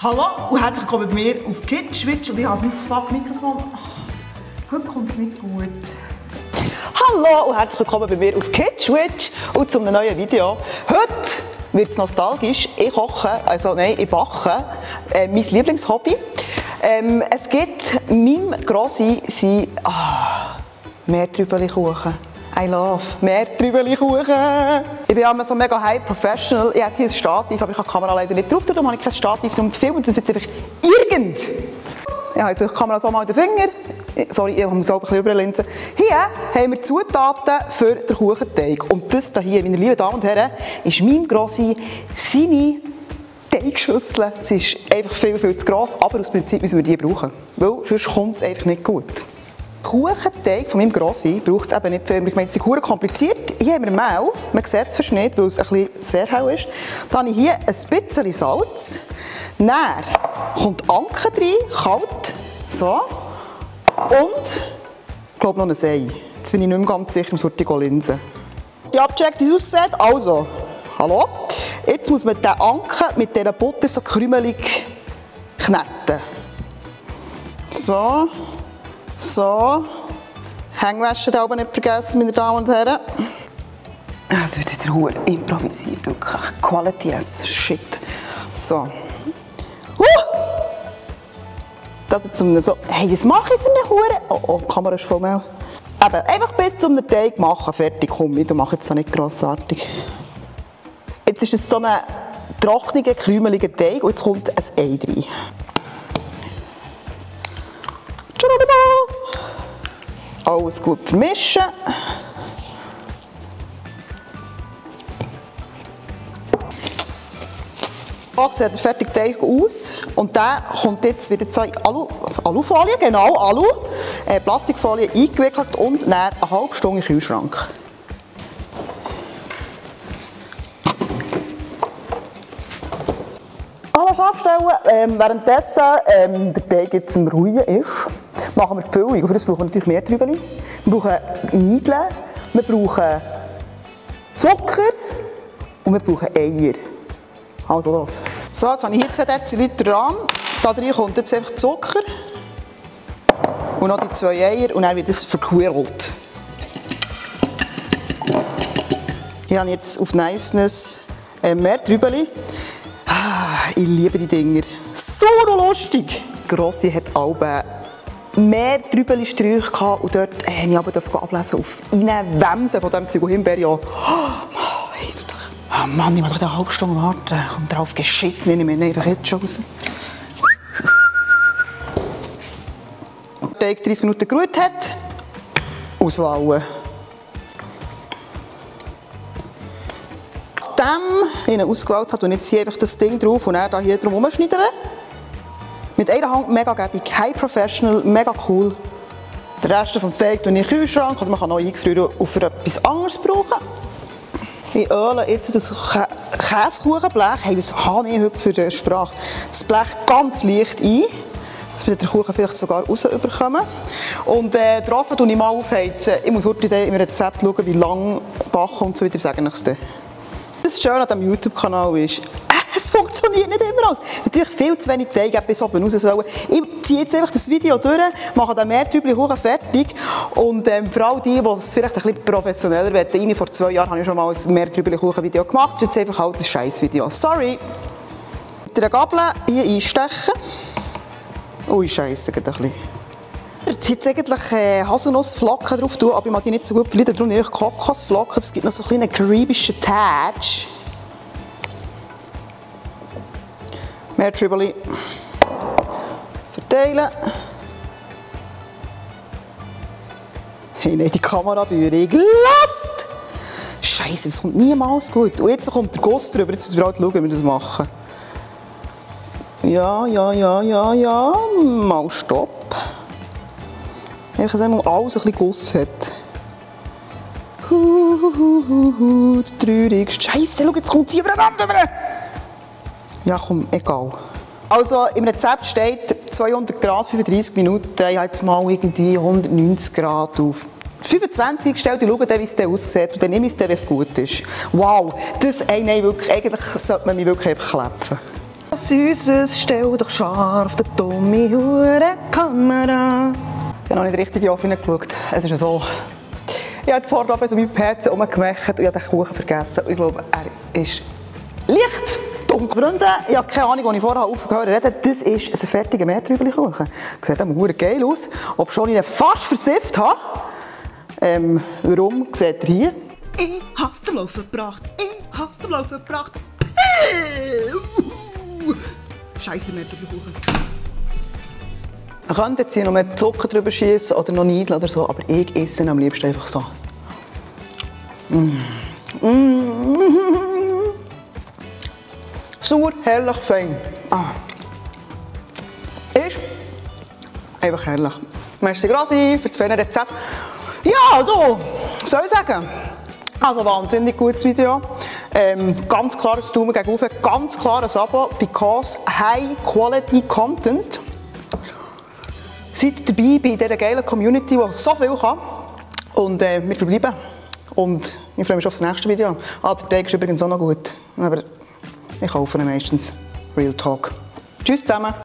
Hallo und herzlich willkommen bei mir auf KidSwitch und ich habe mein Fuck-Mikrofon. Heute kommt es nicht gut. Hallo und herzlich willkommen bei mir auf KidSwitch und zu einem neuen Video. Heute wird es nostalgisch. Ich koche, ich backe, mein Lieblingshobby. Es gibt meinem Grossi sein Meertrübeli-Kuchen. I love Meertrübeli-Kuchen. Ich bin immer so mega high professional. Ich habe hier ein Stativ, aber ich habe die Kamera leider nicht drauf. Darum habe ich kein Stativ. Darum filme das jetzt einfach irgend. Ich habe jetzt die Kamera so mal in den Finger. Sorry, ich muss auch ein bisschen überlinsen. Hier haben wir Zutaten für den Kuchenteig. Und das hier, meine lieben Damen und Herren, ist meinem Grossi seine Teigschüssel. Sie ist einfach viel, viel zu gross, aber aus Prinzip müssen wir die brauchen. Weil sonst kommt es einfach nicht gut. Kuchenteig von meinem Grossi braucht es eben nicht viel. Ich meine, es ist sehr kompliziert. Hier haben wir Mehl. Man sieht es nicht, weil es ein bisschen sehr hell ist. Dann habe ich hier ein bisschen Salz. Dann kommt Anke rein, kalt. So. Und ich glaube noch ein Ei. Jetzt bin ich nicht mehr ganz sicher, im Sortigo Linsen. Ich habe abgecheckt, wie es aussieht. Also, hallo. Jetzt muss man den Anke mit dieser Butter so krümelig kneten. So. So, Hängwäsche da oben nicht vergessen, meine Damen und Herren. Es wird wieder hure improvisiert, wirklich. Quality as shit. So. Das jetzt so. Hey, was mache ich für eine Hure? Oh, die Kamera ist voll Mehl. Eben, einfach bis zum Teig machen, fertig, komm ich. Du machst jetzt das nicht grossartig. Jetzt ist es so ein trockener, krümeliger Teig und jetzt kommt ein Ei rein. Alles gut vermischen. So sieht der fertige Teig aus. Und der kommt jetzt wieder zwei Alufolie, genau, Plastikfolie eingewickelt und dann eine halbe Stunde im Kühlschrank. Alles abstellen. Währenddessen der Teig jetzt am Ruhen ist, machen wir die Füllung. Für das brauchen wir natürlich Meertrübeli. Wir brauchen Nudeln, wir brauchen Zucker und wir brauchen Eier. Also los. So, jetzt habe ich hier 2 Deziliter Rahm. Da drin kommt jetzt einfach Zucker und noch die 2 Eier und dann wird es verquirlt. Hier habe ich jetzt auf Niceness Meertrübeli. Ich liebe die Dinger. So lustig! Grossi hat alle Meertrübeli-Sträuche gehabt und dort habe ich aber ablesen auf eine Wemse von diesem Zeug und Himbeere. Oh Mann, ich muss eine halbe Stunde warten. Kommt drauf geschissen, ich nehme einfach jetzt schon raus. Der Teig 30 Minuten geruht hat, auswählen. Nachdem ich ihn ausgewählt habe, und jetzt hier einfach das Ding drauf und dann hier drum herumschneiden. Mit einer Hand mega gäbig, high professional, mega cool. Den Rest vom Teig tue ich in den Kühlschrank oder man kann auch eingefrieren und für etwas anderes brauchen. Ich öle jetzt das Käsekuchenblech. Hey, was habe ich heute für eine Sprache? Das Blech ganz leicht ein, dass wir den Kuchen vielleicht sogar raus bekommen. Und den Ofen tue ich mal aufheizen. Ich muss heute im Rezept schauen, wie lange backen und so weiter, sagen ich dir. Das Schöne an diesem YouTube-Kanal ist, es funktioniert nicht immer alles. Natürlich viel zu wenig Teig bis oben raus sollen. Ich ziehe jetzt einfach das Video durch, mache den Meertrübeli-Kuchen fertig. Und für all die es vielleicht ein bisschen professioneller wollen, vor 2 Jahren habe ich schon mal ein Meertrübeli-Kuchen-Video gemacht. Das ist jetzt einfach halt ein Scheiß-Video. Sorry. Mit einer Gabel hier einstechen. Ui, Scheiße, geht ein bisschen. Ich hätte jetzt eigentlich Haselnussflocken drauf tun, aber ich mag die nicht so gut verlieren. Darum nehme ich Kokosflocken. Das gibt noch so einen kleinen karibischen Touch. Meertrübeli verteilen. Hey, nein, die Kameraführung lost! Scheiße, das kommt niemals gut. Und jetzt kommt der Guss drüber. Jetzt müssen wir halt schauen, wie wir das machen. Ja. Mal stopp. Ich kann sagen, alles ein bisschen Guss hat. Der traurigste. Scheiße, schau, jetzt kommt sie übereinander. Ja, komm, egal. Also im Rezept steht 200 Grad, 35 Minuten. Ich habe jetzt mal irgendwie 190 Grad auf 25 gestellt. Ich schaue dann, wie es dann aussieht. Und dann nehme ich es dann, wenn es gut ist. Wow, das, nein, wirklich, eigentlich sollte man mich wirklich einfach klepfen. Süßes, stell doch scharf, der dumme Hure-Kamera. Ich habe noch nicht richtig hineingeschaut. Es ist ja so. Ich habe vorher bei so meinem PC rumgemacht und ich habe den Kuchen vergessen. Ich glaube, er ist leicht dunkel. Freunde, ich habe keine Ahnung, als ich vorher aufgehört habe. Das ist ein fertiger Meertrübeli-Kuchen. Sieht auch geil aus. Ob schon ich ihn fast versifft habe. Warum seht ihr hier? Ich habe es zum Laufen gebracht. Ich habe es zum Laufen gebracht. Scheiße, Meertrübeli-Kuchen. Man könnte jetzt hier noch mehr Zucker drüber schießen oder noch Niedeln oder so, aber ich esse ihn am liebsten einfach so. Sauer, herrlich, fein. Ist einfach herrlich. Merci Grasi für das feine Rezept. Ja, du, was soll ich sagen? Also wahnsinnig gutes Video. Ganz klares Daumen gegen oben, ganz klares Abo, because high quality content. Seid dabei bei dieser geilen Community, die so viel kann. Und wir verbleiben. Und ich freue mich schon auf das nächste Video. Der Teig ist übrigens auch noch gut. Aber ich kaufe ihn meistens. Real Talk. Tschüss zusammen.